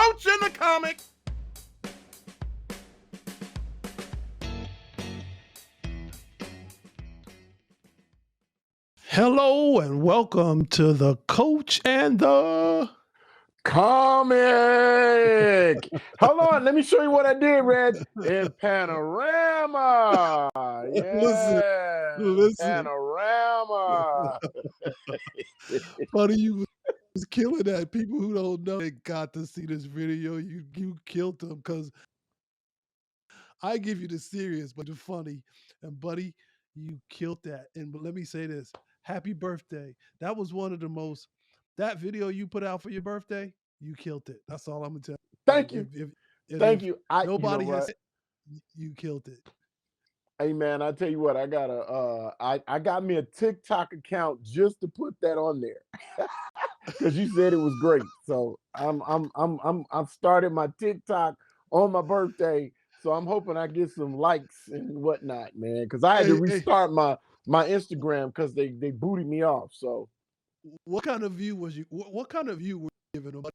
coach and the comic. Hello and welcome to the coach and the comic. Hold on, let me show you what I did, Red. In panorama. Yeah. Listen. Panorama. Buddy, you was killing that. People who don't know, they got to see this video. You killed them because I give you the serious, but the funny. And buddy, you killed that. And but let me say this: happy birthday. That was one of the most. That video you put out for your birthday, you killed it. That's all I'm gonna tell Thank you. you. If You. nobody You know has, you killed it. Hey man, I tell you what, I got I got me a TikTok account just to put that on there. Because you said it was great. So I've started my TikTok on my birthday. So I'm hoping I get some likes and whatnot, man. Because I had to restart my Instagram because they booted me off. So what kind of view was you? What kind of view were you giving them?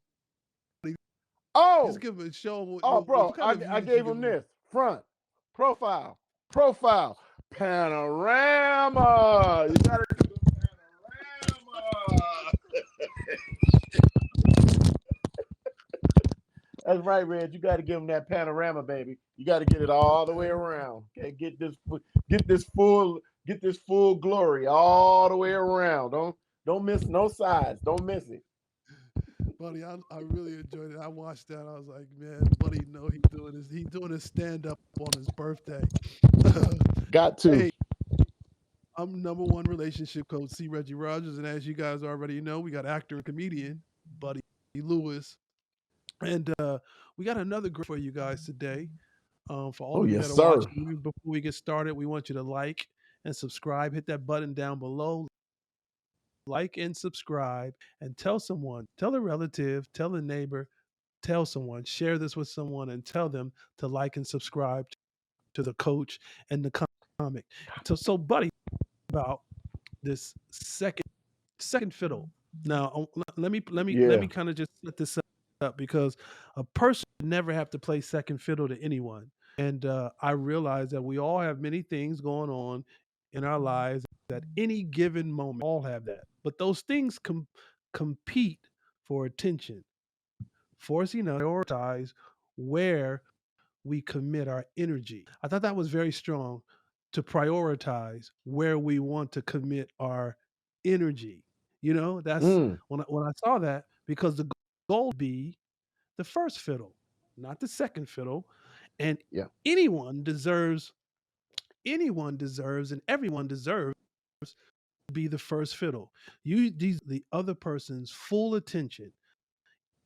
Oh, just give a show. Bro, I gave him this front profile, panorama. You gotta do panorama. That's right, Red. You got to give him that panorama, baby. You got to get it all the way around. Okay, get this full glory all the way around. Don't miss no sides. Don't miss it. Buddy, I really enjoyed it. I watched that. I was like, man, buddy, no, he's doing his stand up on his birthday. Got to. Hey, I'm #1 relationship coach C. Reggie Rogers, and as you guys already know, we got actor and comedian Buddy Lewis, and we got another great for you guys today. For all of you that are watching, before we get started, we want you to like and subscribe. Hit that button down below. Like and subscribe, and tell someone, tell a relative, tell a neighbor, tell someone, share this with someone, and tell them to like and subscribe to the coach and the comic. So, buddy, about this second fiddle. Now, let me kind of just set this up because a person never have to play second fiddle to anyone. And I realize that we all have many things going on in our lives at any given moment. All have that, but those things compete for attention, forcing us to prioritize where we commit our energy. I thought that was very strong, to prioritize where we want to commit our energy. That's when I saw that, because the goal would be the first fiddle, not the second fiddle. And anyone deserves, and everyone deserves to be the first fiddle. The other person's full attention.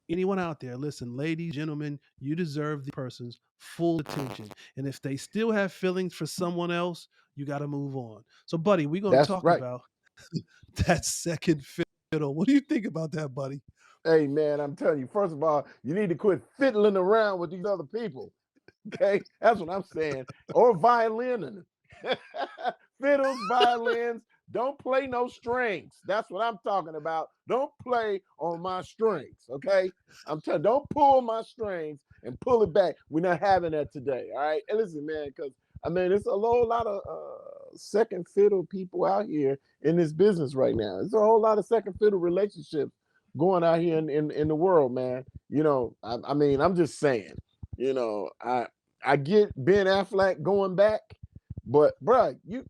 Anyone out there, listen, ladies, gentlemen, you deserve the person's full attention. And if they still have feelings for someone else, you got to move on. So, buddy, we're going to talk about that second fiddle. What do you think about that, buddy? Hey, man, I'm telling you, first of all, you need to quit fiddling around with these other people. Okay, that's what I'm saying. Or violin. Fiddles, violins. Don't play no strings. That's what I'm talking about. Don't play on my strings. Okay, I'm telling. Don't pull my strings and pull it back. We're not having that today. All right. And listen, man, because I mean, there's a whole lot of second fiddle people out here in this business right now. There's a whole lot of second fiddle relationships going out here in the world, man. I mean, I'm just saying. I get Ben Affleck going back, but bruh, you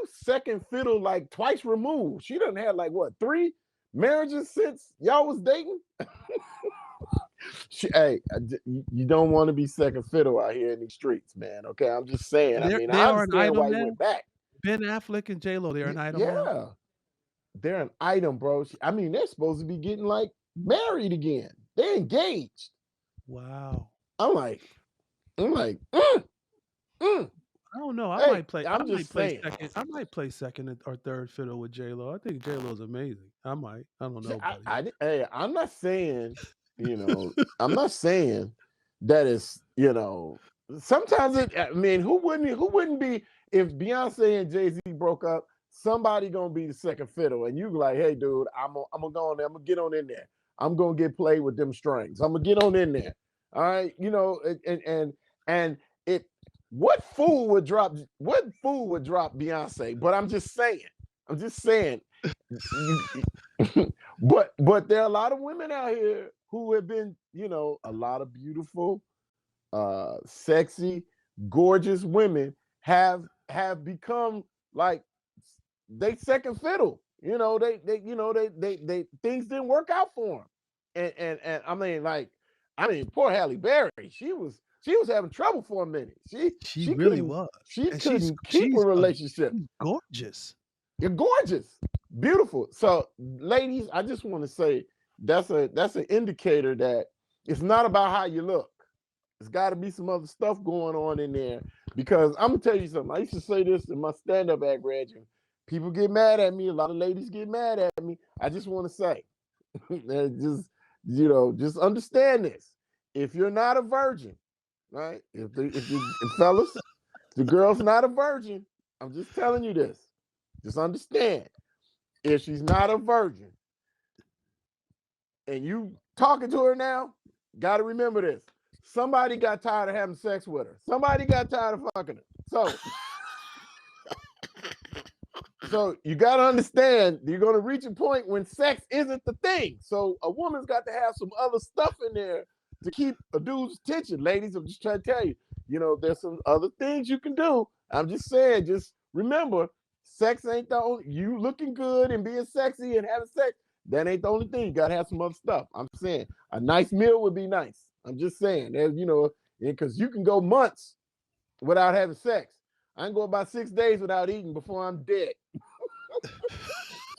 second fiddle like twice removed. She done had like what, 3 marriages since y'all was dating? You don't want to be second fiddle out here in these streets, man. Okay, I'm just saying. I mean, I understand why you went back. Ben Affleck and J-Lo, they're an item. Yeah, they're an item, bro. I mean, they're supposed to be getting like married again. They're engaged. Wow. I'm like, I don't know. I might play second. I might play second or third fiddle with J-Lo. I think J-Lo is amazing. I might. I don't know. I'm not saying, I'm not saying that it's, sometimes I mean, who wouldn't be, if Beyonce and Jay-Z broke up, somebody gonna be the second fiddle, and you like, hey, dude, I'm gonna go on there, I'm gonna get on in there. I'm gonna get played with them strings. I'm gonna get on in there. All right, and it. What fool would drop? What fool would drop Beyonce? But I'm just saying. I'm just saying. You, but there are a lot of women out here who have been, a lot of beautiful, sexy, gorgeous women have become like they second fiddle. They things didn't work out for them, and poor Halle Berry. She was having trouble for a minute. She She she really couldn't was, she and couldn't keep a relationship. she's gorgeous. You're gorgeous, beautiful. So, ladies, I just want to say that's an indicator that it's not about how you look. There's got to be some other stuff going on in there. Because I'm gonna tell you something. I used to say this in my stand-up act, Reg. People get mad at me. A lot of ladies get mad at me. I just want to say, just understand this. If you're not a virgin, right? If fellas, the girl's not a virgin. I'm just telling you this. Just understand, if she's not a virgin and you talking to her now, got to remember this. Somebody got tired of having sex with her. Somebody got tired of fucking her. So you got to understand, you're going to reach a point when sex isn't the thing. So a woman's got to have some other stuff in there to keep a dude's attention. Ladies, I'm just trying to tell you, there's some other things you can do. I'm just saying, just remember, sex ain't the only, you looking good and being sexy and having sex, that ain't the only thing. You got to have some other stuff. I'm saying a nice meal would be nice. I'm just saying, because you can go months without having sex. I can go about 6 days without eating before I'm dead.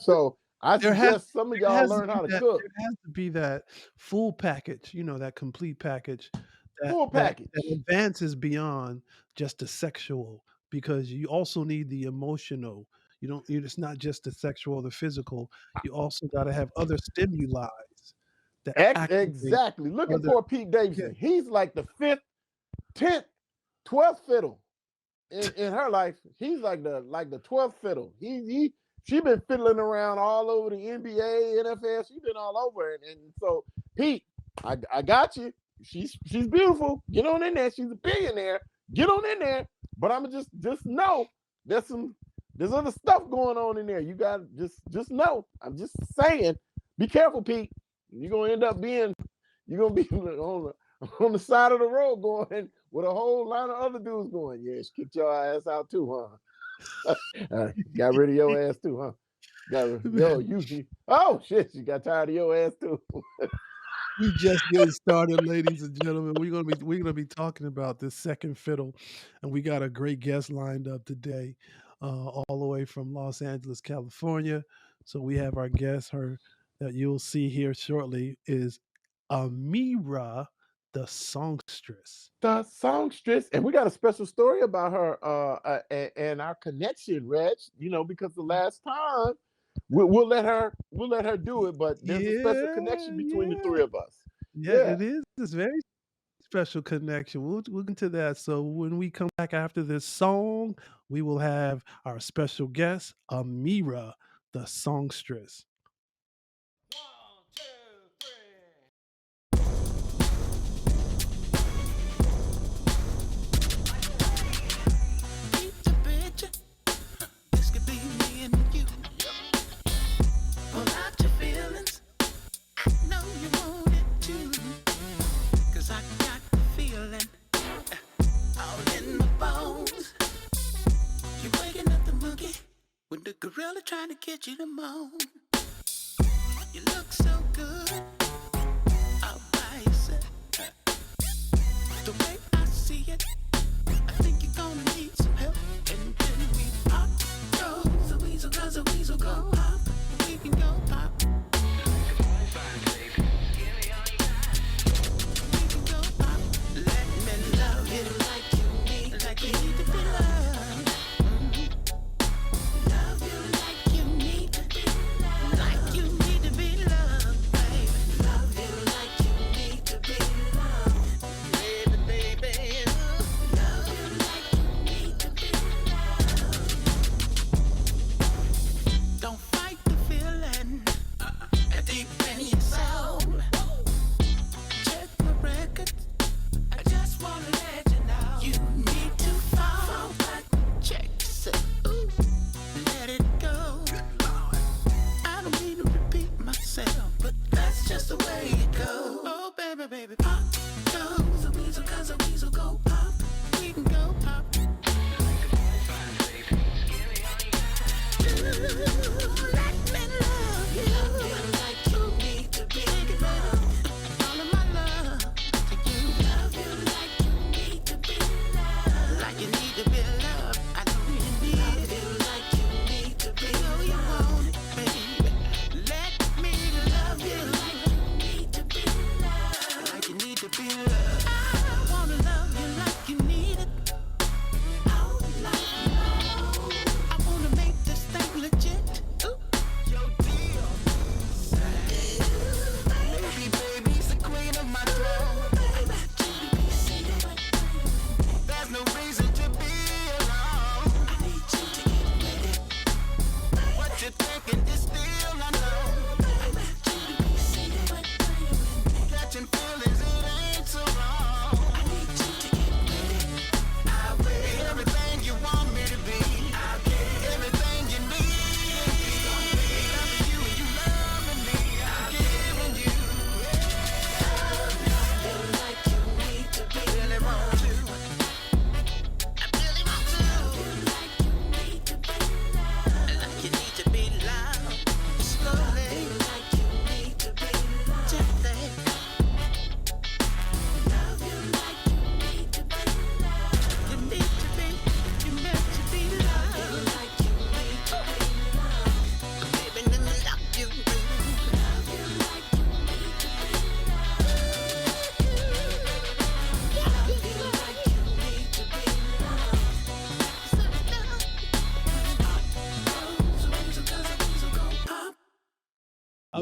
So I suggest some of y'all learn how to cook. There has to be that full package, that complete package Full package. that advances beyond just the sexual, because you also need the emotional. It's not just the sexual or the physical. You also got to have other stimuli that activate Exactly. Look at other. poor Pete Davidson. He's like the 5th, 10th, 12th fiddle in her life. He's like the 12th fiddle. She been fiddling around all over the NBA, NFL. She's been all over it. And so, Pete, I got you. She's beautiful. Get on in there. She's a billionaire. Get on in there. But I'm just know there's other stuff going on in there. You got just know. I'm just saying, be careful, Pete. You're gonna end up you're gonna be on the side of the road going with a whole line of other dudes going, yeah, she kicked your ass out too, huh? Got rid of your ass too, huh? Oh shit, she got tired of your ass too. We just getting started, ladies and gentlemen. We're gonna be talking about this second fiddle, and we got a great guest lined up today, all the way from Los Angeles, California. So we have our guest, her that you'll see here shortly is Ameerah the Songstress. The songstress, and we got a special story about her and our connection, Reg. Because the last time we'll let her do it, but there's a special connection between the three of us. Yeah, it is. It's very special connection. We'll get into that. So when we come back after this song, we will have our special guest, Ameerah the Songstress. 1, 2, 3. Keep the picture. This could be me and you. Pull out your feelings. I know you want it too. 'Cause I got the feeling all in my bones. You're waking up the monkey with the gorilla trying to get you to moan. You look so good all by yourself. The way I see it, I think you're gonna need some help. And then we pop, go, the weasel does a weasel go pop. We can go pop. We can go pop. Let me love you like you need to be loved. Love you like you need to be loved. Like you need to be loved, baby.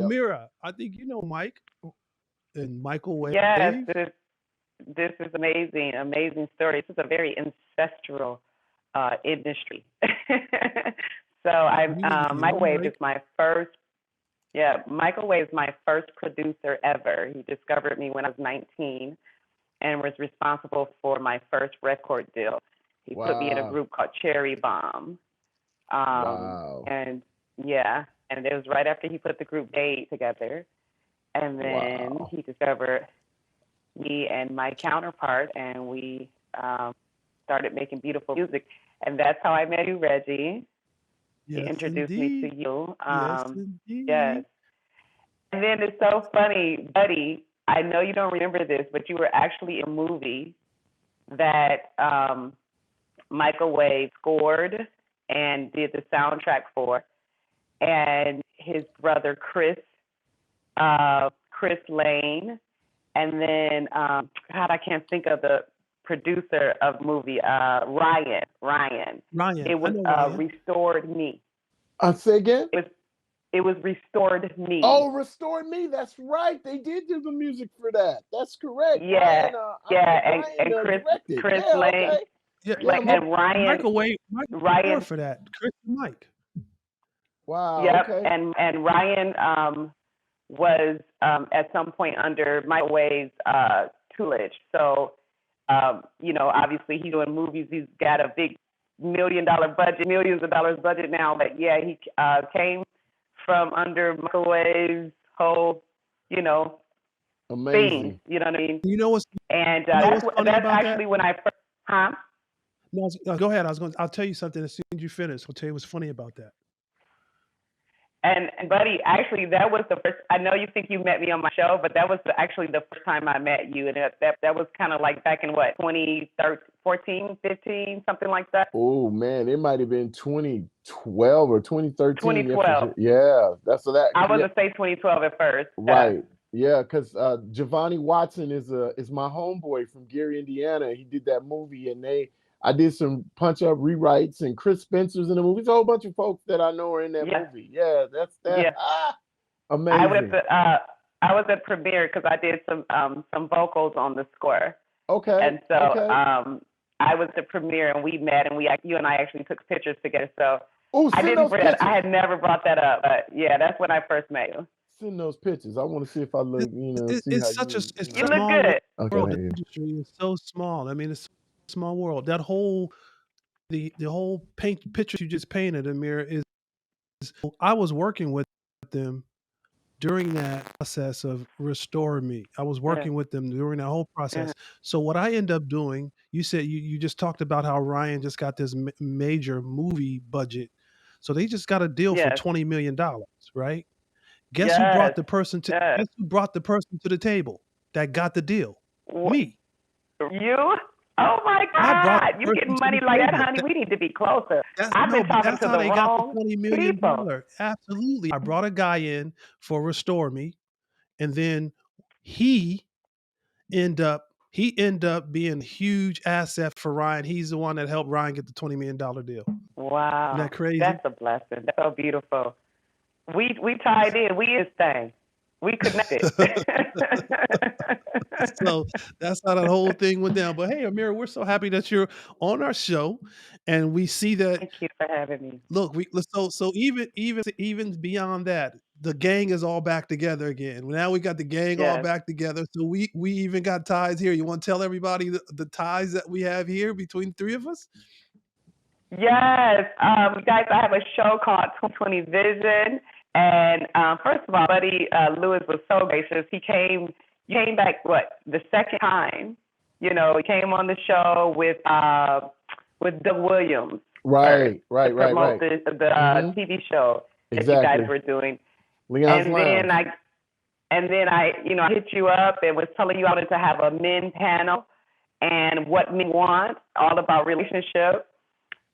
Yep. Ameerah, I think you know Mike and Michael Yes, Wave. this is amazing, amazing story. This is a very ancestral industry. So I'm You Microwave right. is my first. Yeah, Microwave is my first producer ever. He discovered me when I was 19 and was responsible for my first record deal. He put me in a Wow. group called Cherry Bomb. Wow. And yeah, and it was right after he put the group Day together. And then Wow. he discovered me and my counterpart, and we started making beautiful music. And that's how I met you, Reggie. He Yes, introduced me indeed. to you. Yes, Yes. indeed. And then it's so funny, buddy. I know you don't remember this, but you were actually in a movie that Microwave scored and did the soundtrack for, and his brother Chris Lane, and then God, I can't think of the producer of the movie, Ryan. Ryan. Ryan, It I was know Ryan. Restored Me. Say again. It was Restored Me. Oh, Restore Me. That's right. They did do the music for that. That's correct. Yeah, Ryan, yeah, Ryan and Chris directed. Chris Yeah, Lane, okay. Yeah, Yeah, like, my and Ryan Michael scored Ryan. for that. Chris and Mike. wow, Yep, okay. and Ryan was at some point under Microwave's tutelage. So obviously he's doing movies. He's got a big $1 million budget, millions of dollars budget now. But yeah, he came from under Microwave's whole, you know, thing. Amazing. You know what I mean? You know what's And you know that's what's funny that's about that? actually when I first, huh? No, go ahead. I'll tell you something as soon as you finish. I'll tell you what's funny about that. And buddy, actually, that was the first. I know you think you met me on my show, but that was actually the first time I met you, and that was kind of like back in what 2013, 15, something like that. Oh man, it might have been 2012 or 2013. Yeah, for 2012. sure. Yeah, that's so that. I was Yeah, gonna say 2012 at first. Yeah. right. Yeah, because Giovanni Watson is my homeboy from Gary, Indiana. He did that movie, and I did some punch up rewrites, and Chris Spencer's in the movie. It's a whole bunch of folks that I know are in that Yeah. movie. Yeah, that's that. Yeah. I was Amazing. I was at premiere because I did some vocals on the score, Okay, and so okay. I was at premiere and we met and you and I actually took pictures together. So Oh, I send didn't those bring that. pictures. I had never brought that up, but yeah, that's when I first met you. Send those pictures. I want to see if I look, see how It's such a you, it's You a look small good. Okay, world. The here. industry is so small. I mean, it's a small world. That whole the whole picture you just painted, Amir, is I was working with them during that process of Restore Me. I was Yeah. working with them during that whole Yeah. process. So what I end up doing, you said you just talked about how Ryan just got this major movie budget. So they just got a deal for Yes. $20 million, right? Yes. Yes. Guess who brought the person to the table that got the deal? Me. You? Oh my I brought God! the You person getting to the money like that, table. honey? We need to be closer. That's I've no, been but talking that's to how the they got the wrong $20 million people. dollar. Absolutely. I brought a guy in for Restore Me, and then he he end up being a huge asset for Ryan. He's the one that helped Ryan get the $20 million deal. Isn't that Wow, crazy? that's a blessing. That's so beautiful. We tied in. We is thing. We connected. So that's how that whole thing went down. But hey, Amira, we're so happy that you're on our show, and we see that. Thank you for having me. Look, so even beyond that, the gang is all back together again. Now we got the gang all Yes. back together. So we even got ties here. You want to tell everybody the ties that we have here between the three of us? Yes, guys, I have a show called 2020 Vision, and first of all, Buddy Lewis was so gracious. You came back the second time. He came on the show with Doug Williams first Right, to right, promote right. the TV show that you guys Exactly. were doing, Leon's and then Lounge. I hit you up and was telling you I wanted to have a men panel and what men want, all about relationships.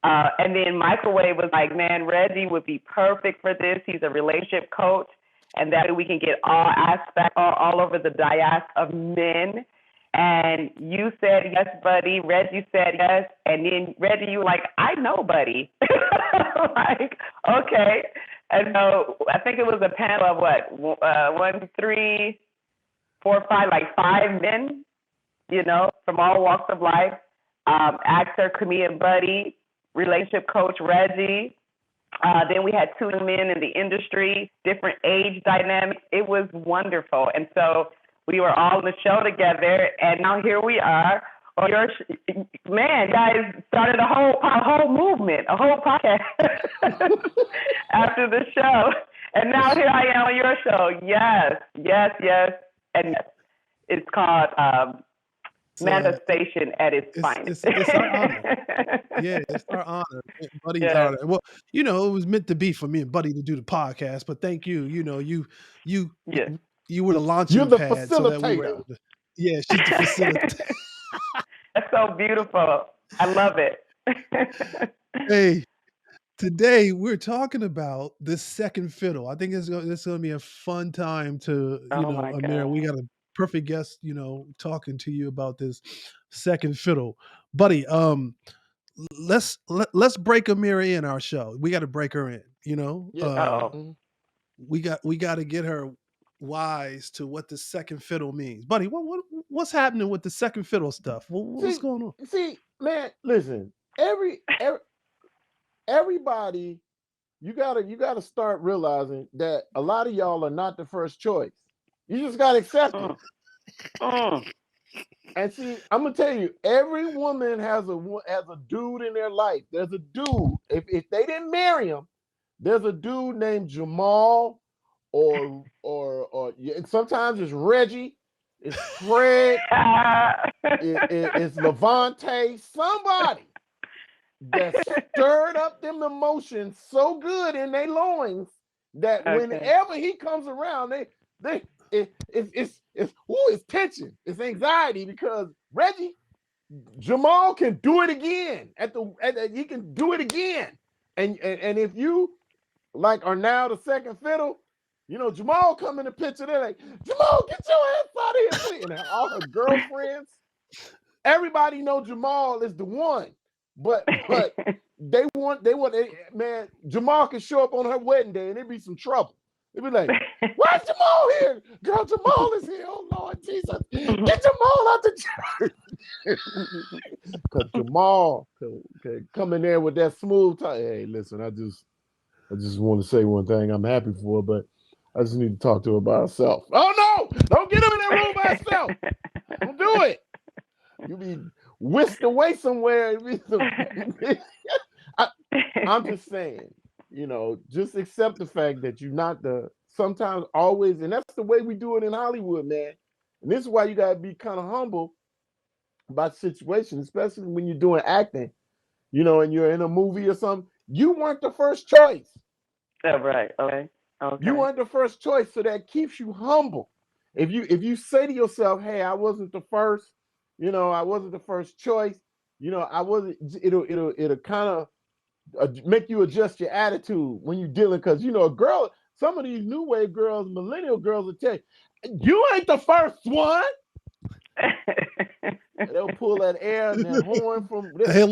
And then Microwave was like, man, Reggie would be perfect for this. He's a relationship coach. And that way we can get all aspects, all over the dais of men. And you said yes, buddy. Reggie said yes. And then Reggie, you were like, I know, buddy. Like, okay. And so I think it was a panel of what, 1, 3, 4, 5, like 5 men, from all walks of life. Actor, comedian Buddy, relationship coach Reggie. Then we had 2 men in the industry, different age dynamics. It was wonderful. And so we were all on the show together, and now here we are. Man, guys started a whole movement, a whole podcast after the show. And now here I am on your show. Yes. And yes, it's called Manifestation at its finest. It's our honor. Yeah, it's our honor. Buddy's honor. Well, it was meant to be for me and Buddy to do the podcast, but thank you. You were the launching You're the pad so that we were able facilitator. to. Yeah, she's the facilitator. That's so beautiful. I love it. Hey, today we're talking about the second fiddle. I think it's going to be a fun time to, my Ameerah, we God. got a perfect guest, talking to you about this second fiddle. Buddy, let's break Ameerah in our show. We got to break her in, Yeah. Uh-oh. we got to get her wise to what the second fiddle means. Buddy, what's happening with the second fiddle stuff? What's going on? See, man, listen. Everybody, you gotta start realizing that a lot of y'all are not the first choice. You just gotta accept it. And see, I'm gonna tell you, every woman has a dude in their life. There's a dude. If they didn't marry him, there's a dude named Jamal, or and sometimes it's Reggie, it's Fred, it's Levante, somebody that stirred up them emotions so good in their loins that whenever he comes around, it's tension, it's anxiety, because Jamal can do it again he can do it again, and if you are now the second fiddle, Jamal come in the picture, they're like, Jamal, get your ass out of here, please. And all her girlfriends, everybody know Jamal is the one, but they want man, Jamal can show up on her wedding day and it'd be some trouble. They'd be like, why is Jamal here? Girl, Jamal is here. Oh, Lord Jesus. Get Jamal out the church. Because Jamal can come in there with that smooth talk. Hey, listen, I just want to say one thing. I'm happy for her, but I just need to talk to her by herself. Oh, no. Don't get him in that room by herself. Don't do it. You'll be whisked away somewhere. I'm just saying. Just accept the fact that you're not sometimes always, and that's the way we do it in Hollywood, man. And this is why you gotta be kind of humble about situations, especially when you're doing acting, and you're in a movie or something. You weren't the first choice. Oh, right. Okay. You weren't the first choice, so that keeps you humble. If you say to yourself, hey, I wasn't the first, I wasn't the first choice, I wasn't, it'll kind of make you adjust your attitude when you're dealing, because a girl, some of these new wave girls, millennial girls will tell you ain't the first one. They'll pull that air and that horn from this. You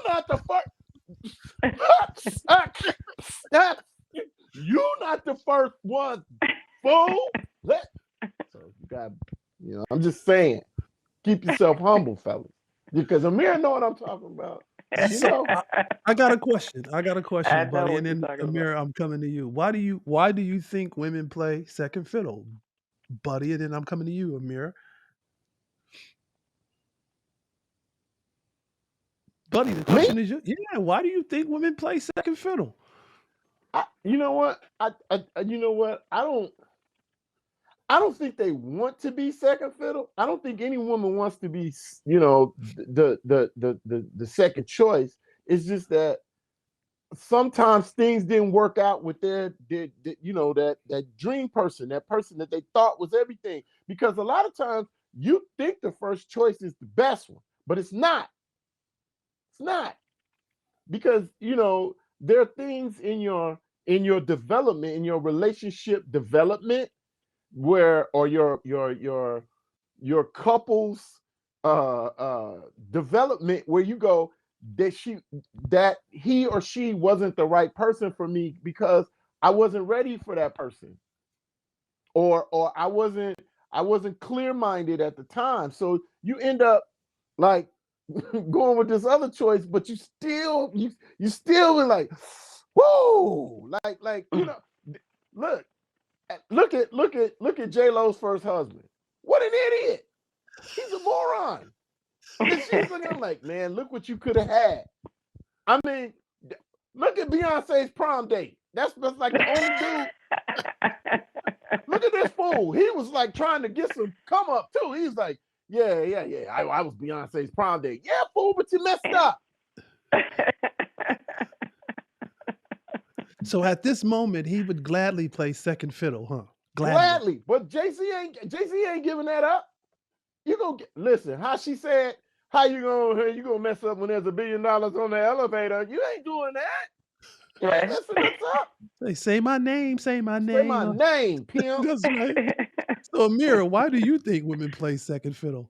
not the first. You not the first one, fool. So you got, I'm just saying, keep yourself humble, fellas, because Ameerah know what I'm talking about. So I got a question, buddy, and then Ameerah, I'm coming to you. Why do you think women play second fiddle, buddy? And then I'm coming to you, Ameerah. Buddy, the question is, why do you think women play second fiddle? You know what? I don't think they want to be second fiddle. I don't think any woman wants to be, the second choice. It's just that sometimes things didn't work out with that dream person, that person that they thought was everything. Because a lot of times you think the first choice is the best one, but it's not. It's not. Because, there are things in your development, in your relationship development, or your couple's development, where you go, that he or she wasn't the right person for me because I wasn't ready for that person, or I wasn't clear minded at the time. So you end up like going with this other choice, but you still were like, whoa, like look look at J Lo's first husband. What an idiot! He's a moron. And she's looking like, man, look what you could have had. I mean, look at Beyonce's prom date. That's like the only dude. Look at this fool. He was like trying to get some come up too. He's like, yeah. I was Beyonce's prom date. Yeah, fool, but you messed up. So at this moment, he would gladly play second fiddle, huh? Gladly. But Jay-Z ain't giving that up. You gonna listen, how she said, how you gonna mess up when there's $1 billion on the elevator? You ain't doing that. You ain't messing this up. They say my name, say my Say name. my name, pimp. That's right. So Ameerah, why do you think women play second fiddle?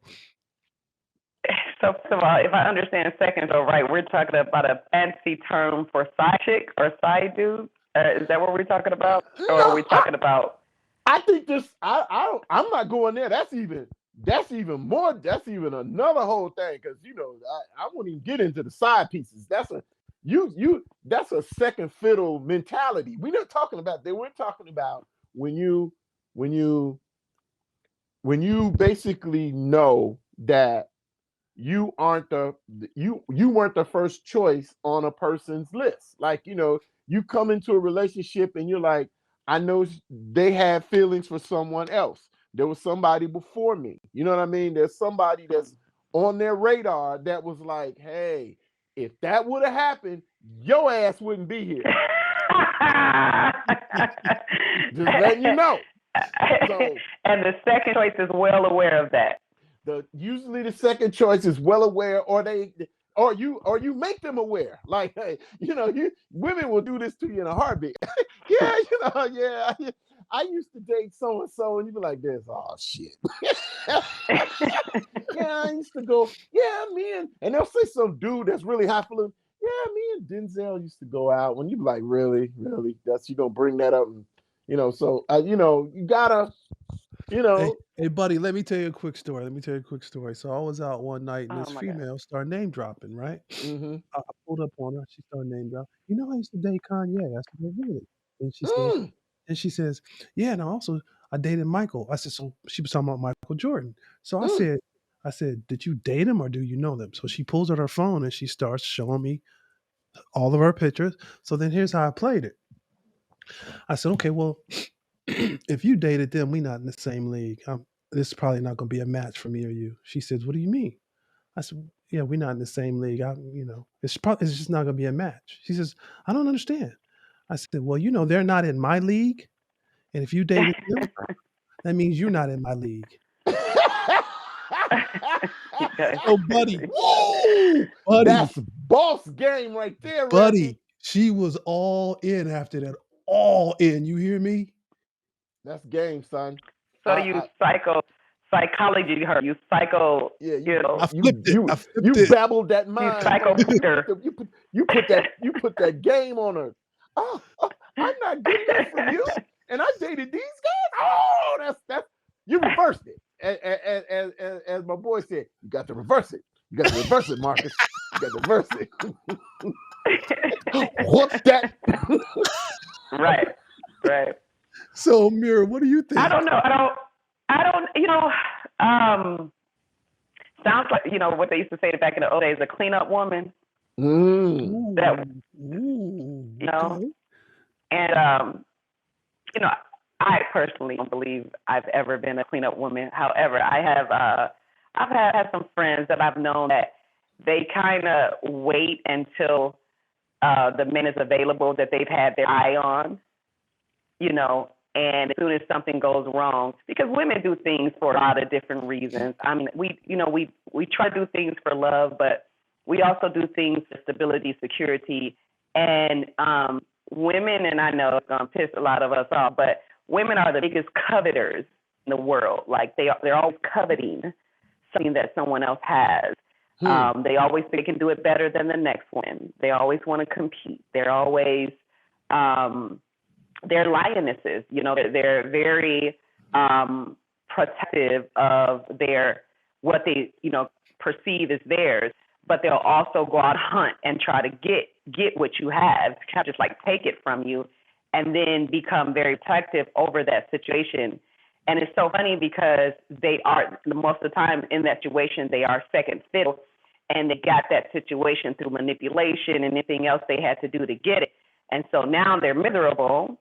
So first of all, if I understand second fiddle right, we're talking about a fancy term for side chick or side dude. Is that what we're talking about, or are we talking about? I think this. I'm not going there. That's even more. That's even another whole thing because I won't even get into the side pieces. That's a That's a second fiddle mentality. We're not talking about that. We're talking about when you basically know that you aren't you weren't the first choice on a person's list. Like, you come into a relationship and you're like, I know they had feelings for someone else. There was somebody before me. You know what I mean? There's somebody that's on their radar that was like, hey, if that would have happened, your ass wouldn't be here. Just letting you know. So, and the second choice is well aware of that. Usually the second choice is well aware, or you make them aware. Like, hey, women will do this to you in a heartbeat. Yeah, I used to date so and so, and you be like this. Oh shit. Yeah, I used to go. Yeah, man, and they'll say some dude that's really highfalutin. Yeah, me and Denzel used to go out. When you be like, really, that's you gonna bring that up, and so you gotta. Hey, buddy, let me tell you a quick story. So I was out one night and this God. female started name dropping, right? Mm-hmm. I pulled up on her. She started name dropping. I used to date Kanye. I said, well, really? And she says, yeah, and I dated Michael. I said, so she was talking about Michael Jordan. So I said, did you date him or do you know them? So she pulls out her phone and she starts showing me all of her pictures. So then here's how I played it. I said, okay, well, if you dated them, we not in the same league. This is probably not going to be a match for me or you. She says, what do you mean? I said, yeah, we're not in the same league. It's just not going to be a match. She says, I don't understand. I said, well, they're not in my league. And if you dated them, that means you're not in my league. So, buddy, that's boss game right there, buddy. Reggie. She was all in after that. All in. You hear me? That's game, son. So you psychology her. You psycho. Yeah, I flipped it. You babbled that mind. You psycho you put that game on her. Oh, I'm not good enough for you, and I dated these guys. Oh, that's you reversed it. As my boy said, you got to reverse it. You got to reverse it, Marcus. You got to reverse it. What's that? Right. So, Ameerah, what do you think? I don't know. Sounds like what they used to say back in the old days, a cleanup woman. Mm. And I personally don't believe I've ever been a cleanup woman. However, I've had some friends that I've known that they kind of wait until the man is available that they've had their eye on, and as soon as something goes wrong, because women do things for a lot of different reasons. I mean, we try to do things for love, but we also do things for stability, security, and women, and I know it's going to piss a lot of us off, but women are the biggest coveters in the world. Like they're always coveting something that someone else has. Hmm. They always think they can do it better than the next one. They always want to compete. They're always they're lionesses. They're very protective of their what they perceive as theirs, but they'll also go out and hunt and try to get what you have, kind of just like take it from you, and then become very protective over that situation. And it's so funny because they are most of the time in that situation they are second fiddle, and they got that situation through manipulation and anything else they had to do to get it. And so now they're miserable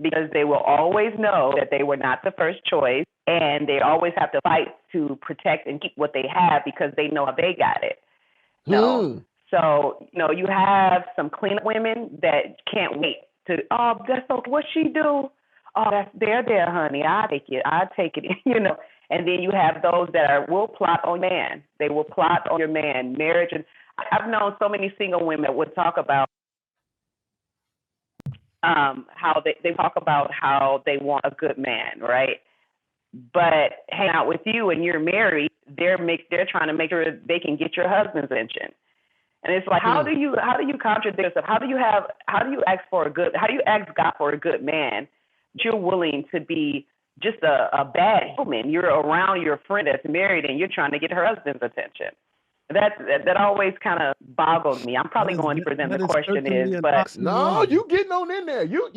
because they will always know that they were not the first choice, and they always have to fight to protect and keep what they have because they know how they got it. No. Hmm. So, you have some cleanup women that can't wait to, oh, that's okay. What she do? Oh, that's there, honey. I take it, And then you have those that will plot on man. They will plot on your man, marriage. And I've known so many single women that would talk about how they talk about how they want a good man, right? But hang out with you and you're married, they're trying to make sure they can get your husband's attention. And it's like, how do you contradict yourself? How do you ask God for a good man? But you're willing to be just a bad woman. You're around your friend that's married and you're trying to get her husband's attention. That always kind of boggled me. I'm probably going to present the question is, but no, you getting on in there. You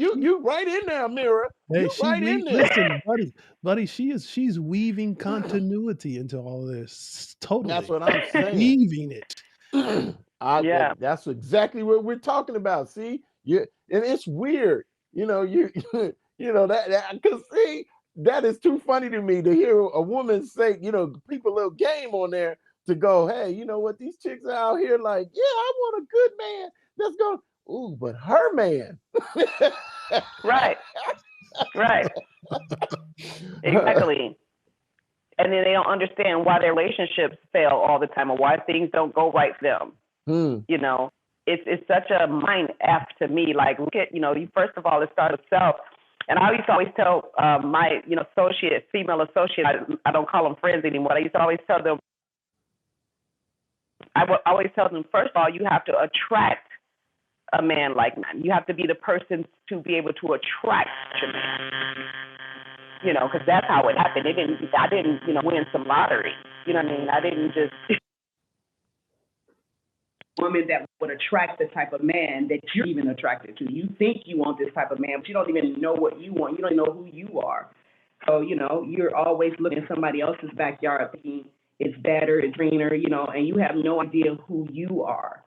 right in there, Ameerah. Hey, You right in there. listen, buddy, she's weaving continuity into all this. That's Totally. what I'm saying. Weaving it. yeah, That's exactly what we're talking about. See, and it's weird, that because see, that is too funny to me to hear a woman say, people little game on there to go, hey, you know what, these chicks are out here like, yeah, I want a good man. Let's go. Ooh, but her man. right, exactly. And then they don't understand why their relationships fail all the time or why things don't go right for them. It's such a mind F to me. Like, look at, you first of all, it starts with self. And I used to always tell my, female associate, I don't call them friends anymore. I used to always tell them, first of all, you have to attract a man like mine. You have to be the person to be able to attract a man. Because that's how it happened. I didn't, win some lottery. You know what I mean? I didn't just woman that would attract the type of man that you're even attracted to. You think you want this type of man, but you don't even know what you want. You don't know who you are. So, you're always looking at somebody else's backyard thinking it's better, it's greener, and you have no idea who you are.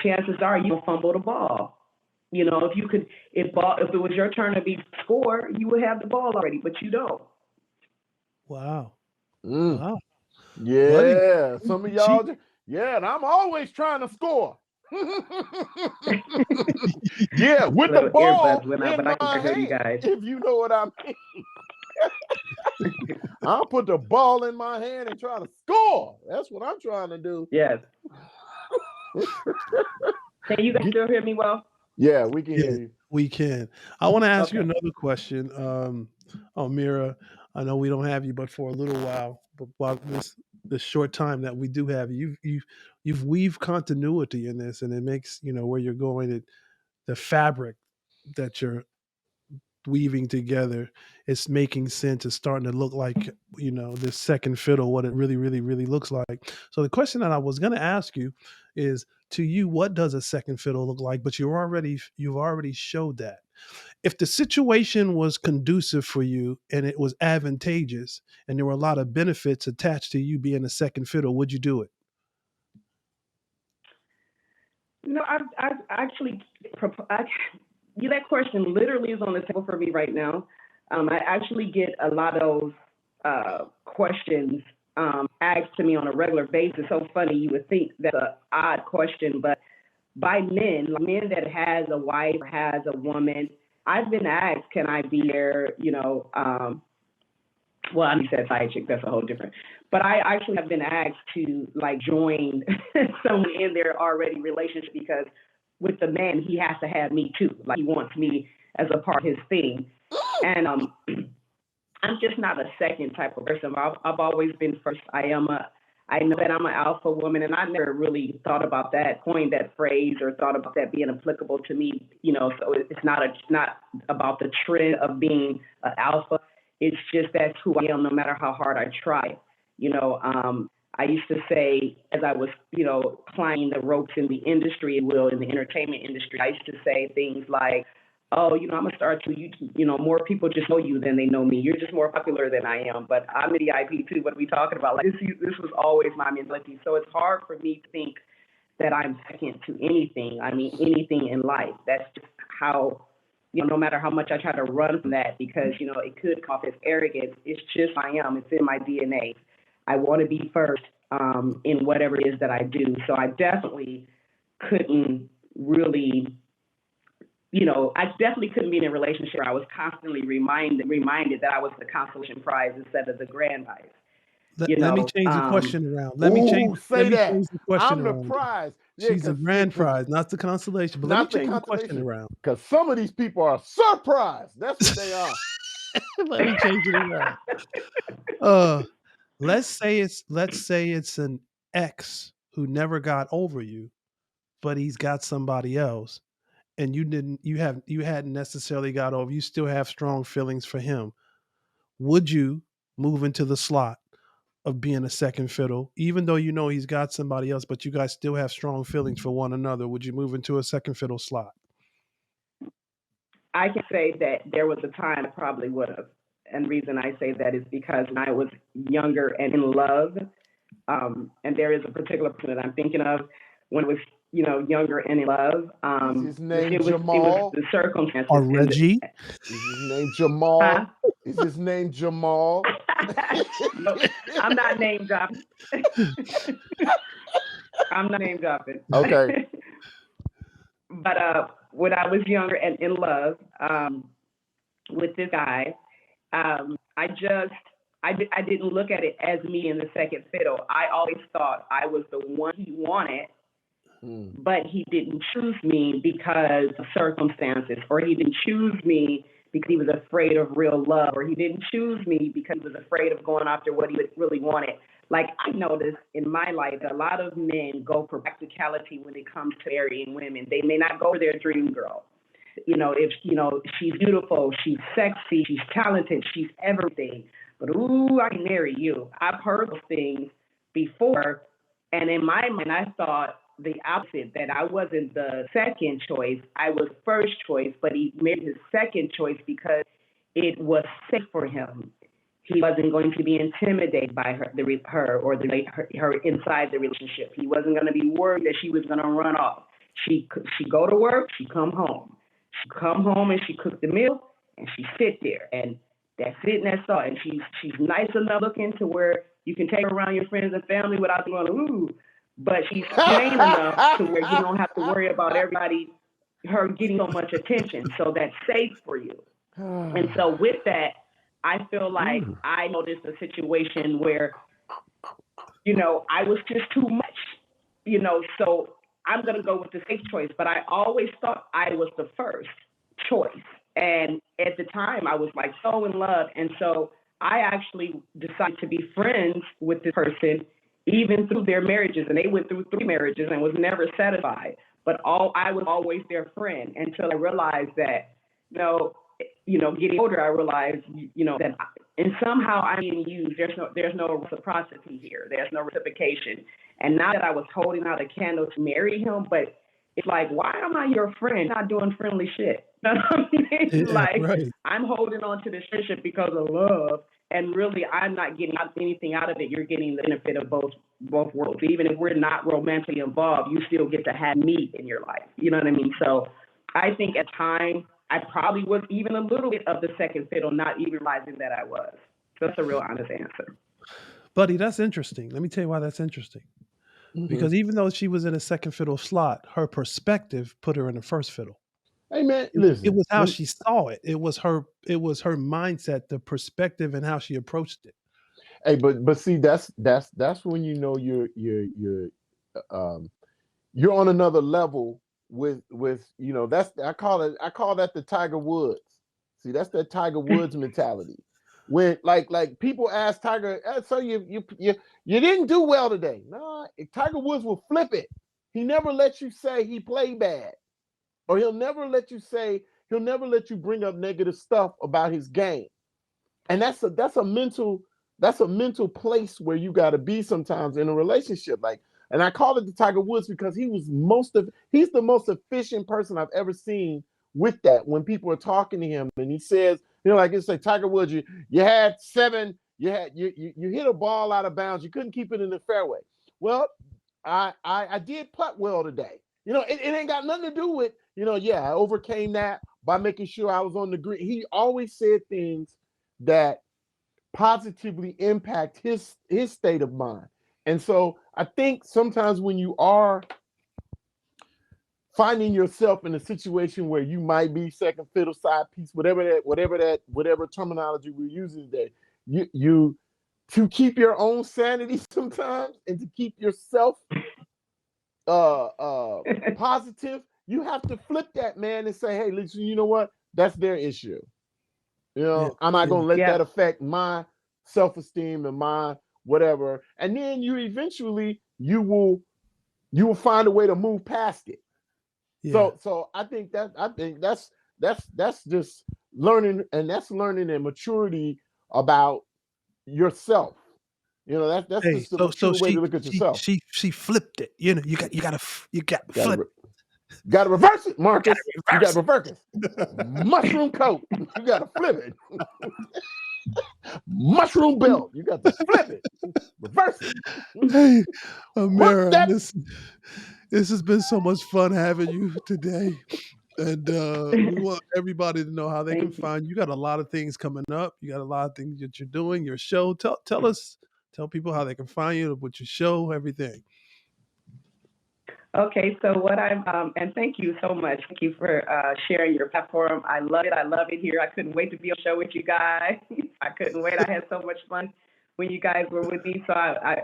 Chances are you'll fumble the ball. If it was your turn to be score, you would have the ball already, but you don't. Wow. Mm. Wow. Buddy, Yeah, some of y'all. Yeah, and I'm always trying to score. Yeah, with the ball in my hand, if you know what I mean. I'll put the ball in my hand and try to score. That's what I'm trying to do. Yes. Can you guys still hear me well? Yeah, we can hear you. We can. I want to ask you another question, Ameerah. I know we don't have you, but for a little while, but while this short time that we do have you, you've weaved continuity in this, and it makes where you're going, the fabric that you're weaving together, it's making sense. It's starting to look like this second fiddle, what it really, really, really looks like. So the question that I was going to ask you is, to you, what does a second fiddle look like? But you've already showed that. If the situation was conducive for you and it was advantageous and there were a lot of benefits attached to you being a second fiddle, would you do it? No, I actually, that question literally is on the table for me right now. I actually get a lot of those questions asked to me on a regular basis. So funny, you would think that's an odd question, but by men that has a wife, has a woman, I've been asked, can I be there, well, I said side chick, that's a whole different. But I actually have been asked to join someone in their already relationship because with the man, he has to have me too. Like he wants me as a part of his thing. And I'm just not a second type of person. I've always been first. I am I know that I'm an alpha woman, and I never really thought about that, coined that phrase, or thought about that being applicable to me. So it's not about the trend of being an alpha. It's just that's who I am, no matter how hard I try. I used to say, as I was, climbing the ropes in the industry, in the entertainment industry, I used to say things like, oh, I'm a star too. More people just know you than they know me. You're just more popular than I am, but I'm in the IP too. What are we talking about? Like this was always my mentality. So it's hard for me to think that I'm second to anything. I mean, anything in life. That's just how, no matter how much I try to run from that, because, it could come off as arrogance. It's just who I am. It's in my DNA. I want to be first in whatever it is that I do. So I definitely couldn't really, I definitely couldn't be in a relationship where I was constantly reminded that I was the consolation prize instead of the grand prize. Let me change the question around. Let Ooh, say me that. change the question I'm the around. prize. Yeah, She's the grand because prize, not the consolation. But let me not the change the question consolation. around. Because some of these people are surprised. That's what they are. Let me change it around. Let's say it's an ex who never got over you, but he's got somebody else, and you hadn't necessarily got over. You still have strong feelings for him. Would you move into the slot of being a second fiddle, even though you know he's got somebody else, but you guys still have strong feelings for one another? Would you move into a second fiddle slot? I can say that there was a time I probably would have. And the reason I say that is because when I was younger and in love, and there is a particular person that I'm thinking of when I was, younger and in love. Is his name It was Jamal? the circumstances Or and the, Reggie? Is his name huh? Jamal? Is his name Jamal? No, I'm not name dropping. I'm not name dropping. Okay. But when I was younger and in love with this guy, I didn't look at it as me in the second fiddle. I always thought I was the one he wanted, but he didn't choose me because of circumstances, or he didn't choose me because he was afraid of real love, or he didn't choose me because he was afraid of going after what he really wanted. Like I noticed in my life, a lot of men go for practicality when it comes to marrying women. They may not go for their dream girl. If she's beautiful, she's sexy, she's talented, she's everything. But ooh, I can marry you. I've heard those things before, and in my mind, I thought the opposite, that I wasn't the second choice, I was first choice, but he made his second choice because it was safe for him. He wasn't going to be intimidated by her inside the relationship. He wasn't going to be worried that she was going to run off. She go to work, she come home. She come home and she cook the meal and she sit there, and that's it and that's all. And she's nice enough looking to where you can take her around your friends and family without going ooh. But she's plain enough to where you don't have to worry about her getting so much attention. So that's safe for you. And so with that, I feel like I noticed a situation where, I was just too much, so I'm going to go with the safe choice. But I always thought I was the first choice. And at the time, I was like so in love. And so I actually decided to be friends with this person, even through their marriages. And they went through 3 marriages and was never satisfied. But I was always their friend until I realized that, getting older, I realized, that and somehow I'm being used. There's no reciprocity here. There's no reciprocation. And not that I was holding out a candle to marry him, but it's like, why am I your friend? Not doing friendly shit. You know what I mean? Yeah, Like right. I'm holding on to this friendship because of love, and really I'm not getting anything out of it. You're getting the benefit of both worlds. Even if we're not romantically involved, you still get to have me in your life. You know what I mean? So I think at time I probably was even a little bit of the second fiddle, not even realizing that I was. So that's a real honest answer. Buddy, that's interesting. Let me tell you why that's interesting. Because even though she was in a second fiddle slot, her perspective put her in the first fiddle. Hey man, It listen. was how she saw it. It was her mindset, the perspective, and how she approached it. Hey, but see, that's when you know um you're on another level with that's I call that the Tiger Woods. See, that's that Tiger Woods mentality. when like people ask Tiger, so you didn't do well today. No, Tiger Woods will flip it. He never lets you say he played bad, or he'll never let you bring up negative stuff about his game. And that's a mental place where you got to be sometimes in a relationship. Like, and I call it the Tiger Woods because he's the most efficient person I've ever seen with that. When people are talking to him and he says, like it's like Tiger Woods, you had seven, you hit a ball out of bounds, you couldn't keep it in the fairway. Well, I did putt well today. It ain't got nothing to do with, I overcame that by making sure I was on the green. He always said things that positively impact his state of mind. And so I think sometimes when you are finding yourself in a situation where you might be second fiddle, side piece, whatever terminology we're using today, you to keep your own sanity sometimes and to keep yourself positive, you have to flip that, man, and say, hey, listen, you know what? That's their issue. Yeah, I'm not yeah. going to let Yeah. that affect my self-esteem and my whatever. And then you will find a way to move past it. Yeah. So I think that's just learning, and that's learning and maturity about yourself. That's Hey, just a so mature way she to look at she yourself. she she flipped it. You got to Got flip. to got to reverse it, You got Marcus. to You got reverse to reverse it. Mushroom coat. You got to flip it. Mushroom belt. You got to flip it. Reverse it. it. Hey, Work Ameerah, that. this has been so much fun having you today. And we want everybody to know how they can Thank you. find you. You got a lot of things coming up. You got a lot of things that you're doing, your show. Tell people how they can find you with your show, everything. Okay, so and thank you so much. Thank you for sharing your platform. I love it. I love it here. I couldn't wait to be on the show with you guys. I couldn't wait. I had so much fun when you guys were with me. So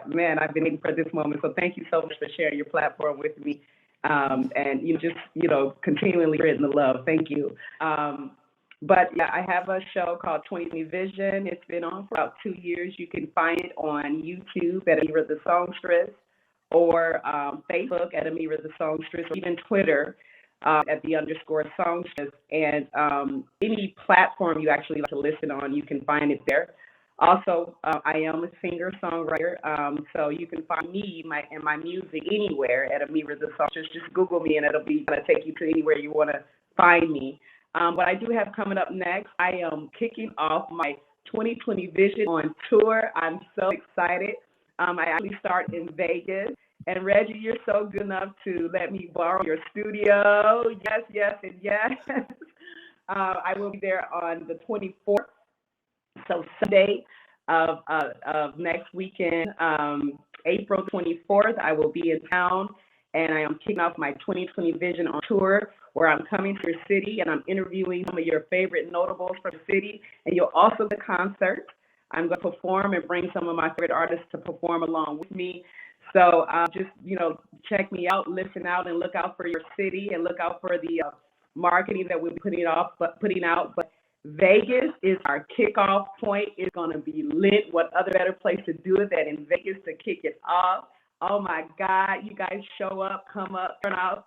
man, I've been waiting for this moment. So thank you so much for sharing your platform with me. And just, continually spreading the love. Thank you. But yeah, I have a show called 2020 Vision. It's been on for about 2 years. You can find it on YouTube at Ameerah the Songstress, or Facebook at Ameerah the Songstress, or even Twitter at the _ songstress. And any platform you actually like to listen on, you can find it there. Also, I am a singer songwriter, so you can find me and my music anywhere at Ameerah the Songstress. Just Google me, and it'll be gonna take you to anywhere you want to find me. What I do have coming up next, I am kicking off my 2020 Vision on tour. I'm so excited. I actually start in Vegas. And Reggie, you're so good enough to let me borrow your studio. Yes, yes, and yes. I will be there on the 24th, so Sunday of next weekend, April 24th. I will be in town, and I am kicking off my 2020 Vision on tour, where I'm coming to your city and I'm interviewing some of your favorite notables from the city. And you'll also get a concert. I'm going to perform and bring some of my favorite artists to perform along with me. So just, check me out, listen out, and look out for your city, and look out for the marketing that we'll be putting out. But Vegas is our kickoff point. It's going to be lit. What other better place to do it than in Vegas to kick it off? Oh my God, you guys show up, come up, turn up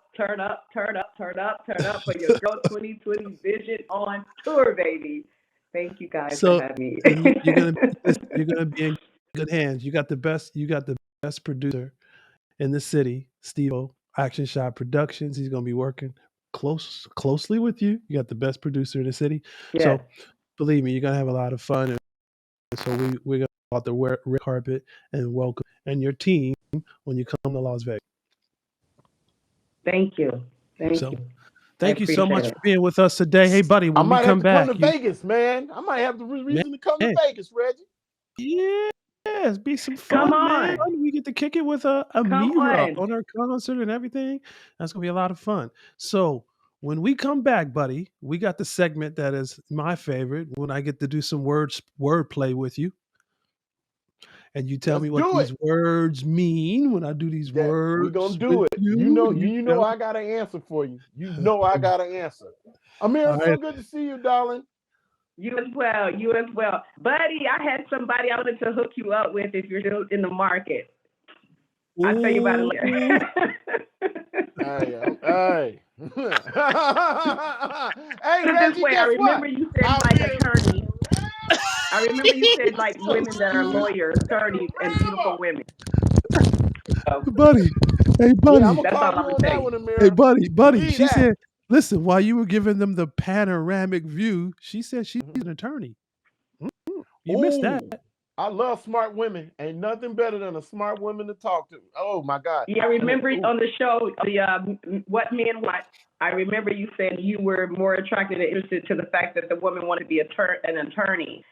for your Girl 2020 Vision on tour, baby. Thank you guys for So, having me. and you're gonna be in good hands. You got the best producer in the city, Steve Action Shot Productions. He's gonna be working closely with you. You got the best producer in the city. Yes, So believe me, you're gonna have a lot of fun. And so we're gonna go out the red carpet and welcome and your team when you come to Las Vegas. thank you. Thank So you. I thank you so appreciate much it. for being with us today. Hey buddy, I when we might have come to come to back, Vegas, man. I might have the man, reason to come to Vegas, Reggie. yes, be some Come fun, man. on. We get to kick it with Come Ameerah on. on our concert and everything. That's gonna be a lot of fun. So when we come back, buddy, we got the segment that is my favorite when I get to do some wordplay with you, and you tell Let's me what do it. these words mean when I do these That we gonna words do with it. you, and you You tell know I got an answer for you. You know I got an answer. Amir, all it's right. so good to see you, darling. You as well. You as well. Buddy, I had somebody I wanted to hook you up with if you're still in the market. I'll tell you about it Ooh. later. Hey. Hey, Put it this Reggie, way, I guess remember what? you said like attorneys. I remember you said like women that are lawyers, attorneys, and beautiful women. So Buddy. Hey, Yeah, I'm buddy. gonna that's call all you I'm gonna on tell that you. one, Hey, Ameerah. buddy. Believe She that. said, listen, while you were giving them the panoramic view, she said she's an attorney. You missed that. Oh, I love smart women. Ain't nothing better than a smart woman to talk to. Oh my God. Yeah, I remember on the show, the What Men Want. I remember you saying you were more attracted and interested to the fact that the woman wanted to be an attorney.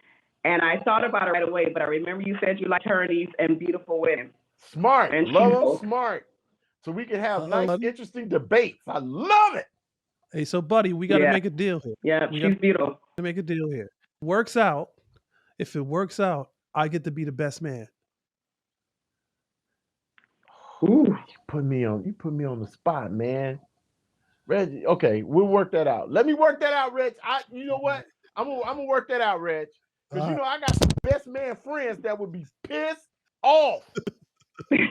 And I thought about it right away, but I remember you said you like attorneys and beautiful women. Smart. And Love them people. smart. So we can have nice, Buddy. interesting debates. I love it. Hey, so buddy, we got to Yeah. make a deal here. Yeah, We she's beautiful. got to make a deal here. Works out. If it works out, I get to be the best man. Ooh. You put me on the spot, man. Reggie, okay, we'll work that out. Let me work that out, Reg. You know what? I'm gonna work that out, Reg. Because you know I got some best man friends that would be pissed off. They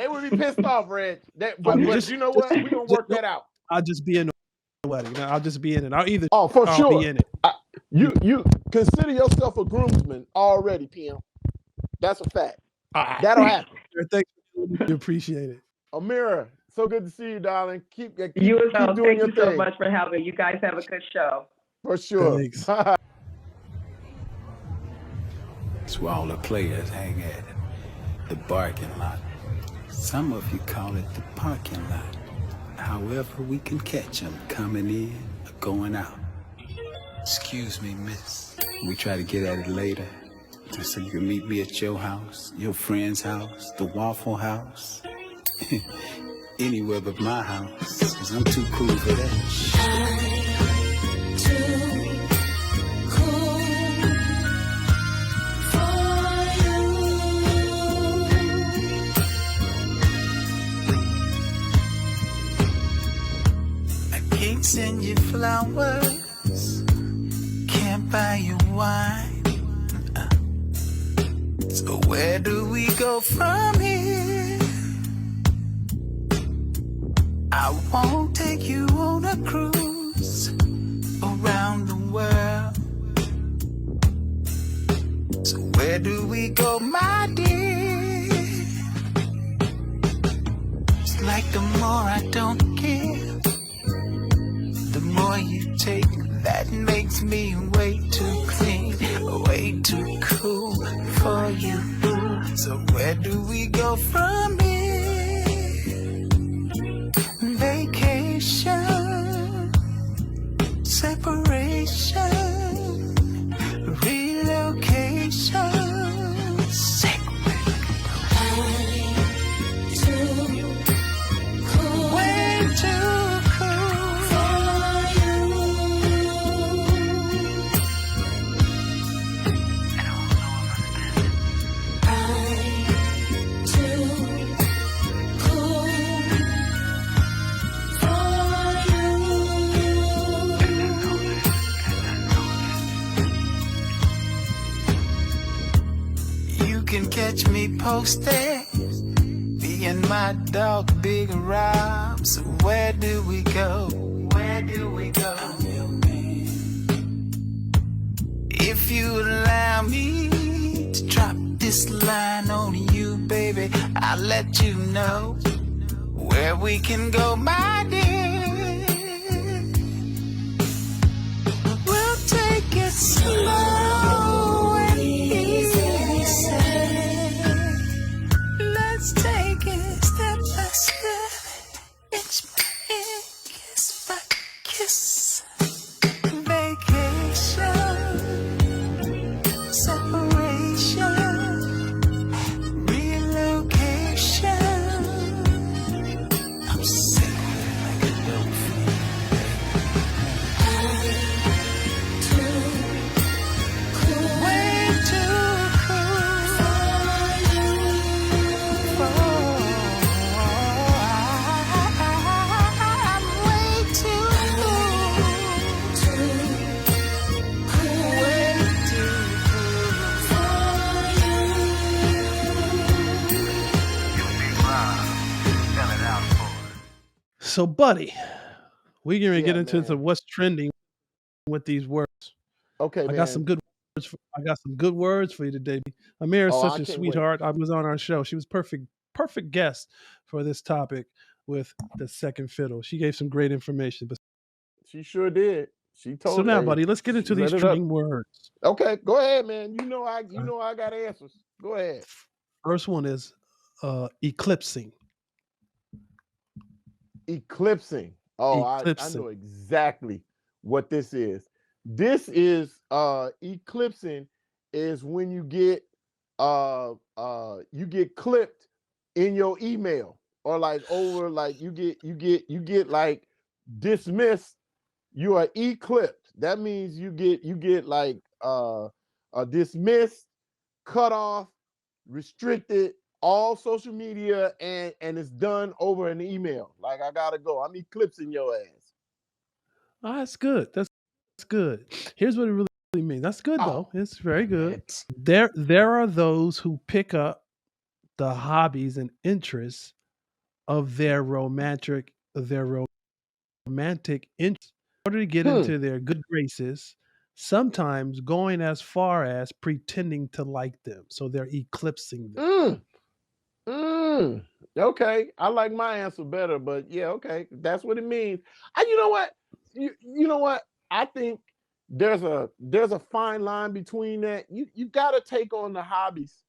would be pissed off, Reg. But you know what? We're gonna work that out. I'll just be in the wedding. I'll just be in it. I'll either For I'll sure. be in it. You consider yourself a groomsman already, PM. That's a fact. That'll happen. Thank you. We appreciate it. Ameerah, so good to see you, darling. Keep You as well. doing Thank your you so thing. much for having me. You guys have a good show. For sure. Thanks. It's where all the players hang at, the parking lot. Some of you call it the parking lot. However, we can catch them coming in or going out. Excuse me, miss. We try to get at it later, just so you can meet me at your house, your friend's house, the Waffle House. Anywhere but my house, 'cause I'm too cool for that. Can't send you flowers, can't buy you wine. So where do we go from here? I won't take you on a cruise around the world. So where do we go, my dear? It's like the more I don't give, the more you take. That makes me way too clean, way too cool for you. So where do we go from here? Vacation, separation, relocation. Way too cool for you. You can catch me posted, me and my dog Big Rob. So where do we go? Where do we go? If you allow me to drop this line on you, baby, I'll let you know where we can go, my dear. We'll take it slow and easy. Let's take it step by step. It's my kiss by kiss. Vacation, separation, relocation. I'm sick. So, buddy, we're going to get Yeah, into man. what's trending with these words. Okay, I got some man. good words. I got some good words for you today. Ameerah is Oh, such I a can't wait. sweetheart. I was on our show. She was perfect guest for this topic with the second fiddle. She gave some great information. But She sure did. She so told now, hey, buddy, let's get she into these let it up. trending words. Okay, go ahead, man. You Uh, know I got answers. Go ahead. First one is eclipsing. Eclipsing. Oh, I Eclipsing. know exactly what this is. This is eclipsing is when you get clipped in your email, or like over, like you get like dismissed. You are eclipsed. That means you get like dismissed, cut off, restricted, all social media, and it's done over an email. Like, I gotta go. I'm eclipsing your ass. Oh, that's good. That's good. Here's what it really means. That's good Oh though. It's very good. man. There are those who pick up the hobbies and interests of their romantic interest in order to get Hmm. into their good graces, sometimes going as far as pretending to like them. So they're eclipsing them. Mm. Mm. Okay. I like my answer better, but yeah, okay. That's what it means. You know what? You know what? I think there's a fine line between that. You gotta take on the hobbies.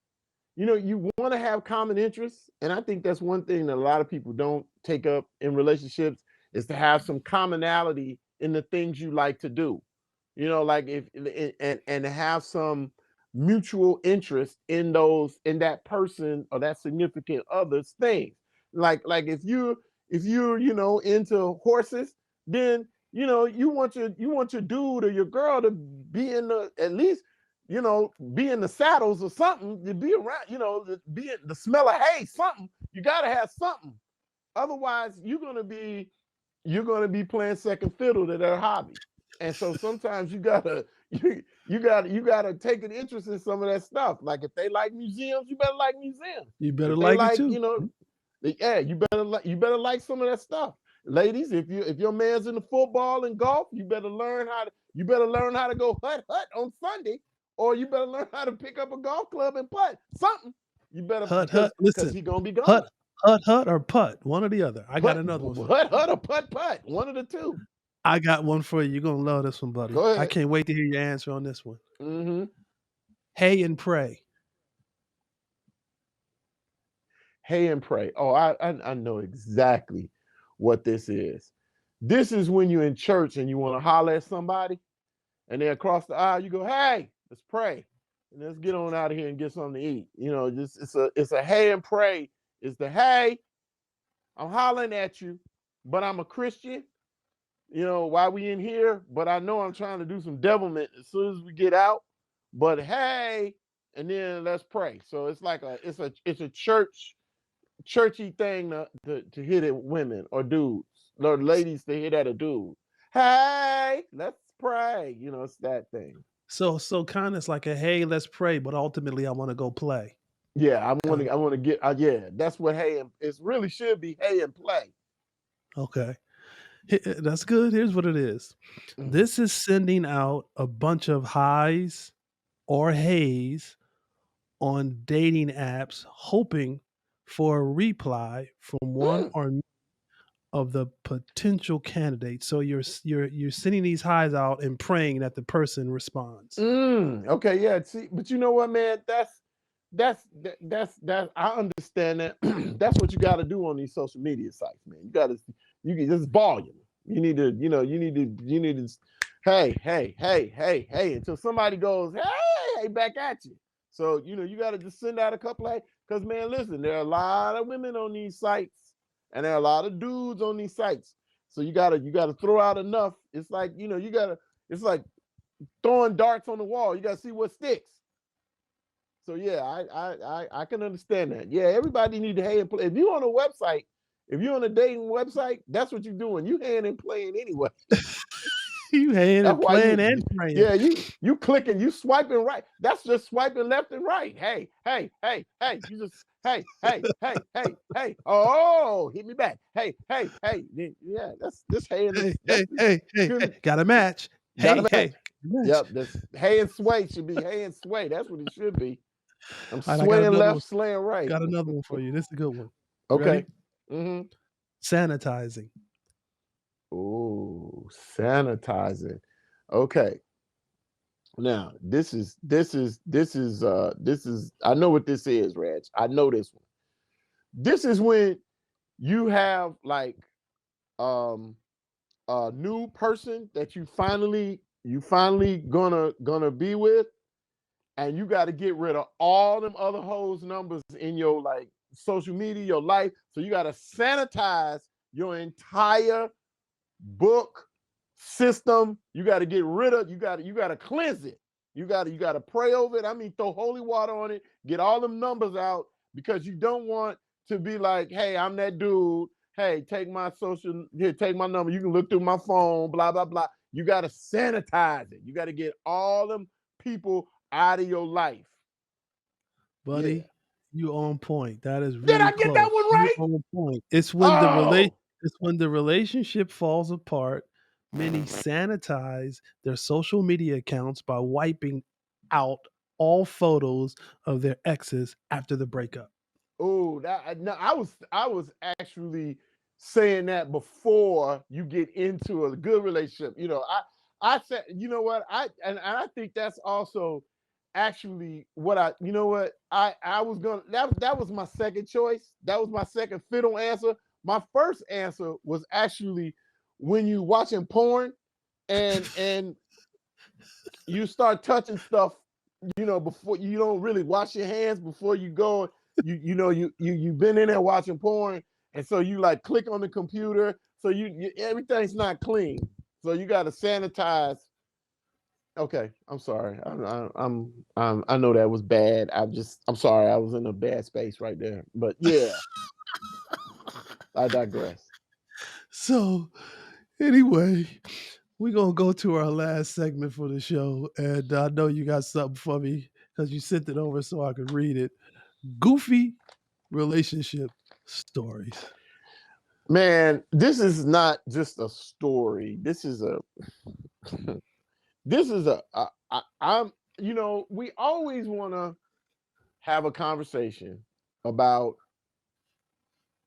You want to have common interests, and I think that's one thing that a lot of people don't take up in relationships, is to have some commonality in the things you like to do. Like, if and to have some mutual interest in that person or that significant other's things. Like, if you're into horses, then you want your dude or your girl to be in the, at least, be in the saddles or something, to be around, be in the smell of hay, something. You got to have something. Otherwise, you're gonna be playing second fiddle to their hobby. And so sometimes you gotta take an interest in some of that stuff. Like, if they like museums, you better like museums. You better If they like it like, too. yeah, you better like some of that stuff. Ladies, if your man's into football and golf, you better learn how to go hut on Sunday, or you better learn how to pick up a golf club and putt something. You better, Hut, because hut. because Listen, he gonna be gone. hut, hut, or putt. One or the other. I got Hut another one for you. hut or putt, one of the two. I got one for you. You're gonna love this one, buddy. Go I ahead. can't wait to hear your answer on this one. Mm-hmm. Hay and pray. Hey and pray. Oh, I know exactly what this is. This is when you're in church and you want to holler at somebody, and they're across the aisle. You go, "Hey, let's pray, and let's get on out of here and get something to eat." Just, it's a hey and pray. It's the, "Hey, I'm hollering at you, but I'm a Christian. Why we in here? But I know I'm trying to do some devilment as soon as we get out. But hey, and then let's pray." So it's like it's a churchy thing to hit at women or dudes, or ladies to hit at a dude. "Hey, let's pray." It's that thing. So kind of it's like a hey, let's pray, but ultimately I want to go play. Yeah, I want Kind to. I want to get. Yeah, that's what hey and it really should be. Hey and play. okay. That's good. Here's what it is. Mm. This is sending out a bunch of highs or hays on dating apps, hoping for a reply from one Mm. or of the potential candidates. So you're sending these highs out and praying that the person responds. Okay, yeah. See, but you know what, man? That's I understand that. That's what you got to do on these social media sites, man. You can just volume. You need to. Hey, until somebody goes, hey, back at you. So you got to just send out a couple of, because, man, listen, there are a lot of women on these sites, and there are a lot of dudes on these sites. So you gotta throw out enough. It's like, it's like throwing darts on the wall. You gotta see what sticks. So yeah, I can understand that. Yeah, everybody need to hand and play. If you're on a website, if you're on a dating website, that's what you're doing. You hand and playing anyway. You haying That's and why playing and praying. yeah, you clicking, you swiping right. That's just swiping left and right. Hey, hey, hey, hey. You just hey, hey, hey, hey, hey. Oh, hit me back. Hey, hey, hey. Yeah, that's this hey and Hey, this that's hey, hey, hey, hey, the got a match. got Hey, a match. hey, match. Yep, this hay and sway should be hay and sway. That's what it should be. I'm All right, I got swaying another one. left, slaying right. Got another one for you. This is a good one. You Okay. ready? Mm-hmm. Sanitizing. Oh, sanitizing. Okay. Now, this is I know what this is, Reg. I know this one. This is when you have like um a new person that you finally gonna be with, and you got to get rid of all them other hoes numbers in your like social media, your life. So you got to sanitize your entire book system. You got to get rid of, you got to cleanse it. You got to pray over it. I mean, throw holy water on it, get all them numbers out, because you don't want to be like, hey, I'm that dude. Hey, take my social, here, take my number. You can look through my phone, blah, blah, blah. You got to sanitize it. You got to get all them people out of your life. Yeah. Buddy, you on point. That is Did really I get that close. one You right? on point. Oh, It's when the relationship falls apart. Many sanitize their social media accounts by wiping out all photos of their exes after the breakup. oh, that no, I was actually saying that before you get into a good relationship. I said, you know what, and I think that's also actually what you know what, I was gonna that was my second choice. That was my second fiddle answer. My first answer was actually when you watching porn and you start touching stuff, before you don't really wash your hands before you go. You've been in there watching porn, and so you like click on the computer, so everything's not clean. So you got to sanitize. Okay, I'm sorry. I know that was bad. I'm sorry. I was in a bad space right there. But yeah, I digress. So, anyway, we're going to go to our last segment for the show. And I know you got something for me because you sent it over so I could read it. Goofy relationship stories. Man, this is not just a story. This is I'm we always want to have a conversation about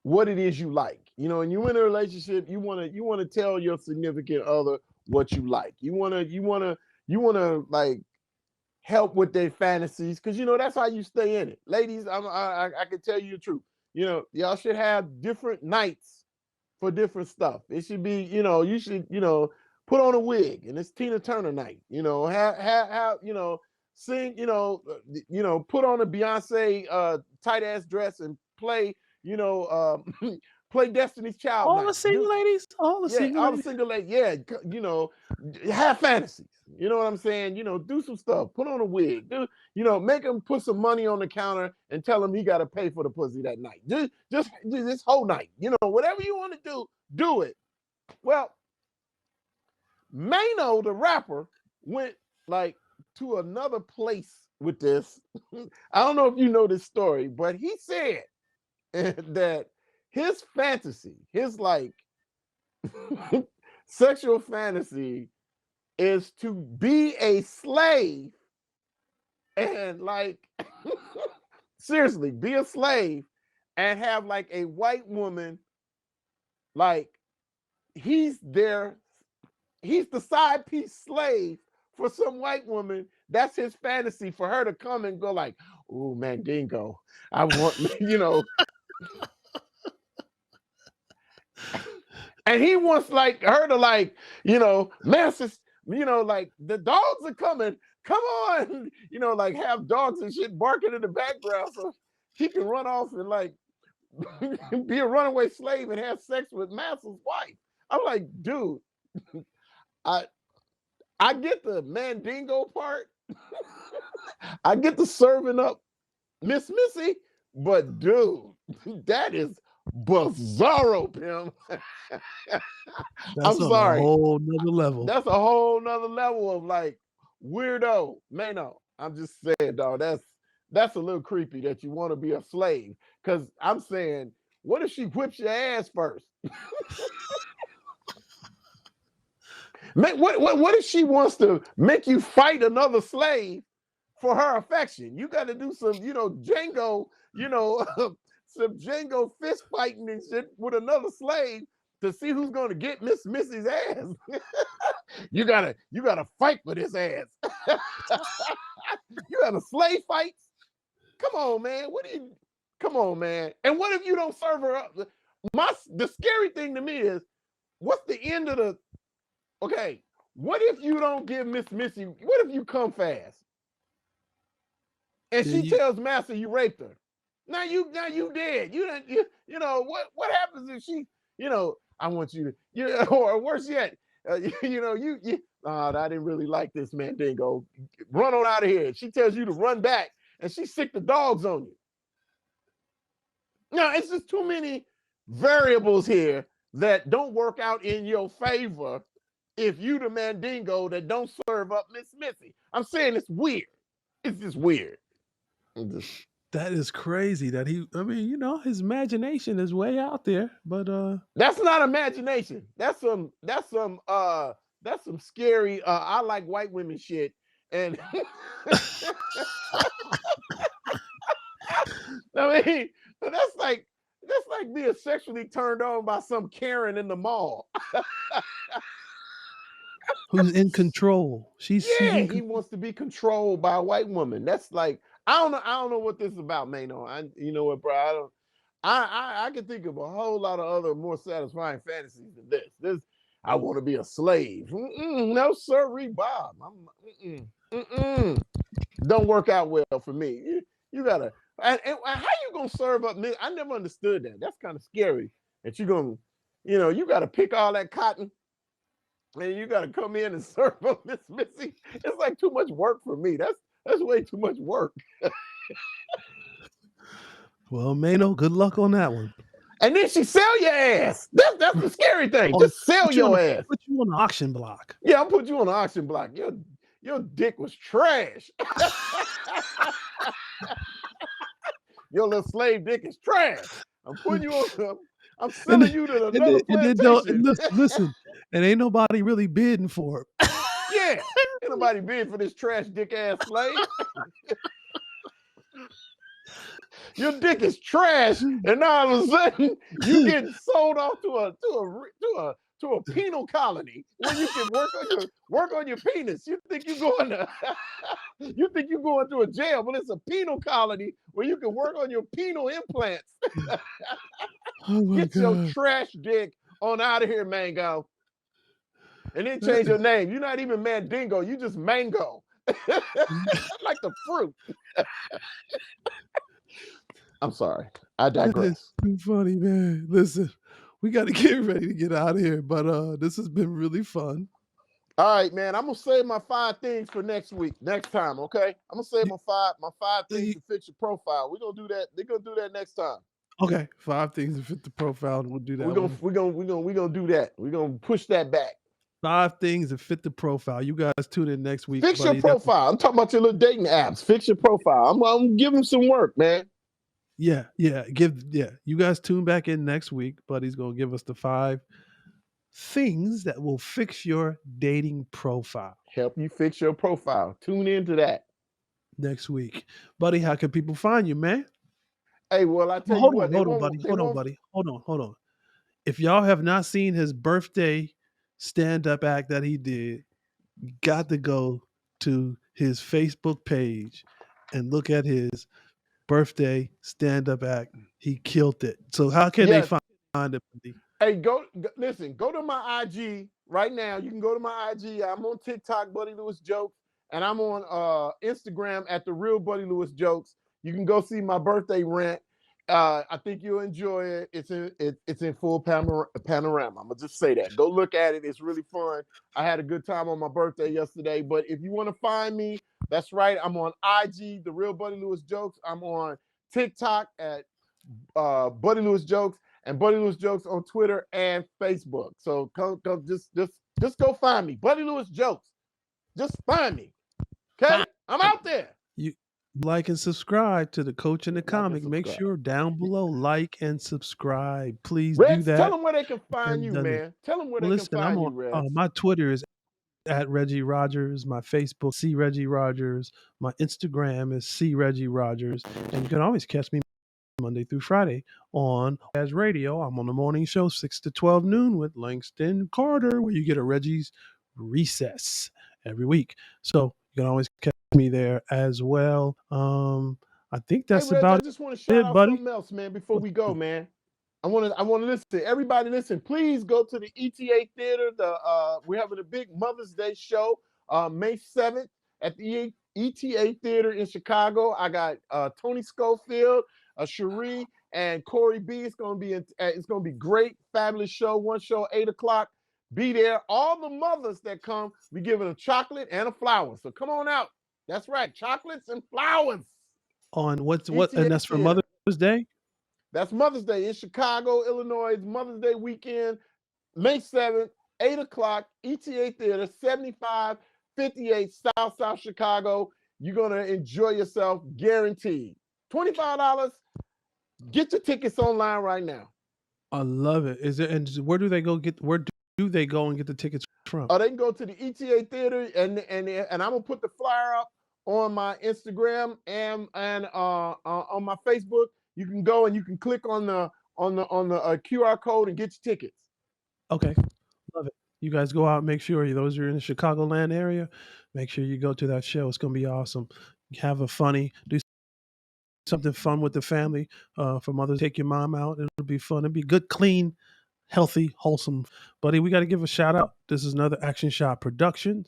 what it is you like. And you're in a relationship, you want to tell your significant other what you like. You want to like help with their fantasies, because that's how you stay in it. Ladies, I can tell you the truth. Y'all should have different nights for different stuff. It should be, you should, put on a wig and it's Tina Turner night. Have sing, put on a Beyonce tight ass dress and play, play Destiny's Child All the night. single ladies, all the Yeah, single all the ladies. single lady. Yeah, have fantasies. You know what I'm saying? Do some stuff. Put on a wig. Make him put some money on the counter and tell him he got to pay for the pussy that night. Just this whole night. Whatever you want to do it. Well, Mano, the rapper, went like to another place with this. I don't know if you know this story, but he said that his fantasy, his like sexual fantasy, is to be a slave and like seriously be a slave and have like a white woman, like he's there, he's the side piece slave for some white woman. That's his fantasy, for her to come and go like, oh man, dingo, I want and he wants like her to like, man, like the dogs are coming, come on, like have dogs and shit barking in the background so he can run off and like be a runaway slave and have sex with Master's wife. I'm like, dude, I I get the Mandingo part. I get the serving up Miss Missy, but dude, that is bizarro, Pim. That's I'm on a sorry. whole nother level. That's a whole nother level of like weirdo. Mano, I'm just saying, dog, that's a little creepy that you want to be a slave. Cause I'm saying, what if she whips your ass first? What if she wants to make you fight another slave for her affection? You got to do some, Django, some Django fist fighting and shit with another slave to see who's going to get Miss Missy's ass. you gotta fight for this ass. You got a slave fights? Come on, man. Come on, man. And what if you don't serve her up? The scary thing to me is, what's the end of the? Okay, what if you don't give Miss Missy? What if you come fast and she tells Master you raped her? Now you dead. What happens if she? I want you to. Or worse yet, I didn't really like this man. Dingo, run on out of here. She tells you to run back, and she sick the dogs on you. Now it's just too many variables here that don't work out in your favor if you the Mandingo that don't serve up Miss Missy. I'm saying it's weird. It's just weird. That is crazy that his imagination is way out there, but that's not imagination. That's some scary I like white women shit. And I mean, that's like being sexually turned on by some Karen in the mall. who's in control? He wants to be controlled by a white woman. That's like, I don't know what this is about, Mano. You know what, bro? I can think of a whole lot of other more satisfying fantasies than this. I want to be a slave. No, sorry, Bob. Don't work out well for me. You gotta. And how you gonna serve up? I never understood that. That's kind of scary. That you gonna, you gotta pick all that cotton, and you gotta come in and serve up Miss Missy. It's like too much work for me. That's way too much work. Well, Mano, good luck on that one. And then she sell your ass. That's the scary thing. Just sell your ass. Put you on the auction block. Yeah, I'll put you on the auction block. Your dick was trash. Your little slave dick is trash. I'm putting you on. I'm selling you to another plantation. Listen, and ain't nobody really bidding for it. Yeah, ain't nobody bidding for this trash dick ass slave. Your dick is trash, and now all of a sudden you getting sold off to a penal colony where you can work on your penis. You think you going to a jail, but it's a penal colony where you can work on your penal implants. Get your trash dick on out of here, Mango. And then change your name. You're not even Mandingo, you just Mango. Like the fruit. I'm sorry. I digress. That is too funny, man. Listen, we got to get ready to get out of here, but this has been really fun. All right, man. I'm gonna save my 5 things for next time. Okay, I'm gonna save my five things to fit your profile. We're gonna do that. They're gonna do that next time. Okay, 5 things to fit the profile. We'll do that. We're gonna do that. We're gonna push that back. 5 things that fit the profile. You guys tune in next week. Fix your profile. I'm talking about your little dating apps. Fix your profile. I'm giving some work, man. Yeah. You guys tune back in next week. Buddy's gonna give us the 5 things that will fix your dating profile. Help you fix your profile. Tune into that next week. Buddy, how can people find you, man? Hey, well, I tell you what. Hold on, buddy. Hold on. If y'all have not seen his birthday stand-up act that he did, you got to go to his Facebook page and look at his birthday stand-up act. He killed it. So how can they find it? Hey, listen, go to my IG right now. You can go to my IG. I'm on TikTok, Buddy Lewis Jokes, and I'm on Instagram at The Real Buddy Lewis Jokes. You can go see my birthday rant. I think you'll enjoy it. It's in full panorama. I'm gonna just say that. Go look at it. It's really fun. I had a good time on my birthday yesterday. But if you want to find me, that's right. I'm on IG, The Real Buddy Lewis Jokes. I'm on TikTok at Buddy Lewis Jokes. and Buddy Lewis Jokes on Twitter and Facebook. So come just go find me. Buddy Lewis Jokes. Just find me. Okay? I'm out there. You like and subscribe to the Coach and the Like and Comic. Make subscribe. sure down below, like and subscribe. Please do Rex, that. tell them where they can find you, And man. Tell them where well, they listen, can I'm find you, on Rex. my Twitter is at Reggie Rogers. My Facebook, C Reggie Rogers. My Instagram is C Reggie Rogers. And you can always catch me Monday through Friday on as radio. I'm on the morning show, 6 to 12 noon with Langston Carter, where you get a Reggie's recess every week. So you can always catch me there as well. I think Hey, that's Reg, about I just want to shout it, out buddy. something else, man, before we go, man. I want to listen. Everybody listen. Please go to the ETA Theater. We're having a big Mother's Day show May 7th at the ETA Theater in Chicago. I got Tony Schofield, Cherie, and Corey B. It's gonna be great, fabulous show. One show, 8 o'clock. Be there. All the mothers that come, we giving a chocolate and a flower. So come on out. That's right, chocolates and flowers. On what? ETA And that's for Theater. Mother's Day. That's Mother's Day in Chicago, Illinois. Mother's Day weekend, May 7th, 8 o'clock, ETA Theater, 7558 South Chicago. You're going to enjoy yourself, guaranteed. $25. Get your tickets online right now. I love it. Is it? And where do they go and get the tickets from? They can go to the ETA Theater, and I'm going to put the flyer up on my Instagram and on my Facebook. You can go and you can click on the QR code and get your tickets. Okay, love it. You guys go out. Make sure those are in the Chicagoland area. Make sure you go to that show. It's gonna be awesome. Have a funny, do something fun with the family. For Mother's, take your mom out. It'll be fun. It'll be good, clean, healthy, wholesome. Buddy, we got to give a shout out. This is another Action Shot production.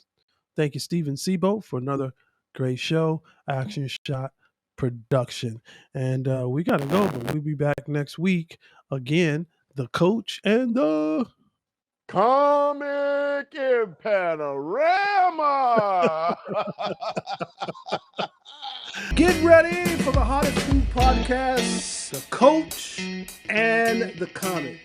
Thank you, Steven Sebo, for another great show. Action Shot production. And we got to go, but we'll be back next week again. The Coach and the Comic in Panorama. Get ready for the hottest food podcast, The Coach and the Comic.